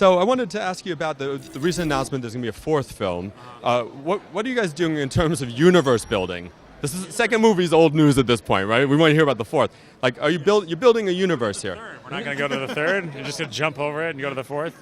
So I wanted to ask you about the recent announcement there's going to be a fourth film. What are you guys doing in terms of universe building? This is second movie's old news at this point, right? We want to hear about the fourth. Like, you're building a universe here? We're not going to go to the third. You're just going to jump over it and go to the fourth.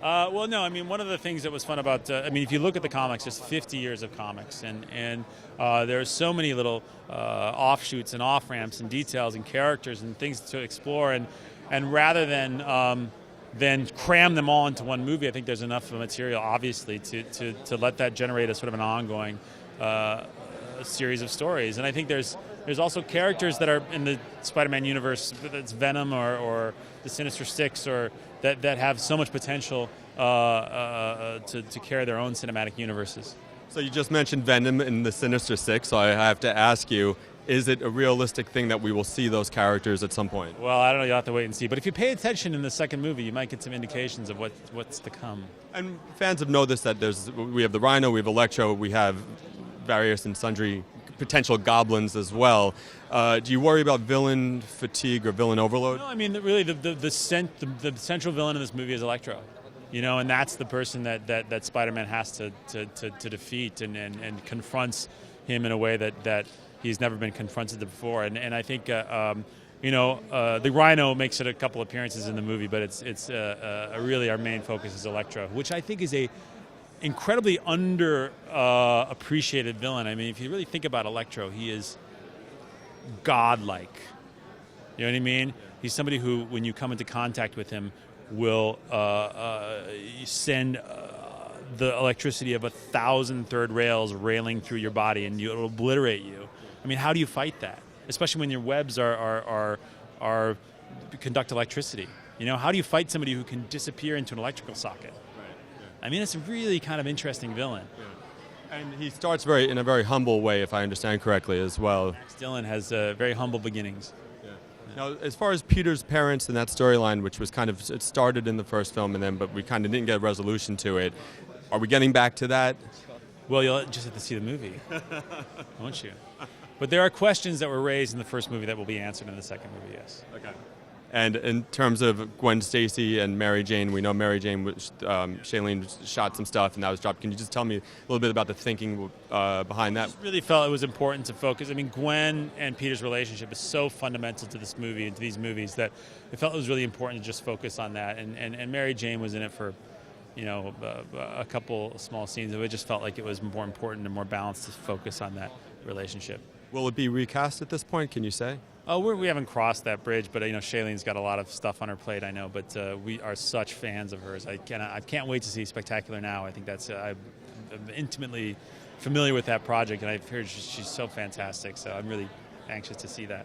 Well, no. I mean, one of the things that was fun about, if you look at the comics, there's 50 years of comics, and there are so many little offshoots and off ramps and details and characters and things to explore, and rather than cram them all into one movie, I think there's enough material, obviously, to let that generate a sort of an ongoing series of stories. And I think there's also characters that are in the Spider-Man universe, whether it's Venom or the Sinister Six, or that have so much potential to carry their own cinematic universes. So you just mentioned Venom and the Sinister Six, so I have to ask you, is it a realistic thing that we will see those characters at some point? Well, I don't know, you'll have to wait and see. But if you pay attention in the second movie, you might get some indications of what's to come. And fans have noticed that we have the Rhino, we have Electro, we have various and sundry potential goblins as well. Do you worry about villain fatigue or villain overload? No, I mean, really, the central villain in this movie is Electro. And that's the person that Spider-Man has to defeat and confronts him in a way that he's never been confronted before. And I think, the Rhino makes it a couple appearances in the movie, but it's really our main focus is Electro, which I think is a incredibly appreciated villain. I mean, if you really think about Electro, he is godlike. You know what I mean? He's somebody who, when you come into contact with him, will send the electricity of 1,000 third rails railing through your body, and it'll obliterate you. I mean, how do you fight that? Especially when your webs are conduct electricity. How do you fight somebody who can disappear into an electrical socket? I mean, it's a really kind of interesting villain. Yeah. And he starts in a very humble way, if I understand correctly, as well. Max Dillon has very humble beginnings. Yeah. Now, as far as Peter's parents and that storyline, which was it started in the first film, but we kind of didn't get a resolution to it, are we getting back to that? Well, you'll just have to see the movie, won't you? But there are questions that were raised in the first movie that will be answered in the second movie, yes. Okay. And in terms of Gwen Stacy and Mary Jane, we know Mary Jane, Shailene shot some stuff and that was dropped. Can you just tell me a little bit about the thinking behind that? I just really felt it was important to focus. I mean, Gwen and Peter's relationship is so fundamental to this movie and to these movies that I felt it was really important to just focus on that. And Mary Jane was in it for, a couple small scenes. It just felt like it was more important and more balanced to focus on that relationship. Will it be recast at this point, can you say? Oh, we haven't crossed that bridge, but Shailene's got a lot of stuff on her plate, I know. But we are such fans of hers. I can't wait to see Spectacular Now. I think I'm intimately familiar with that project, and I've heard she's so fantastic. So I'm really anxious to see that.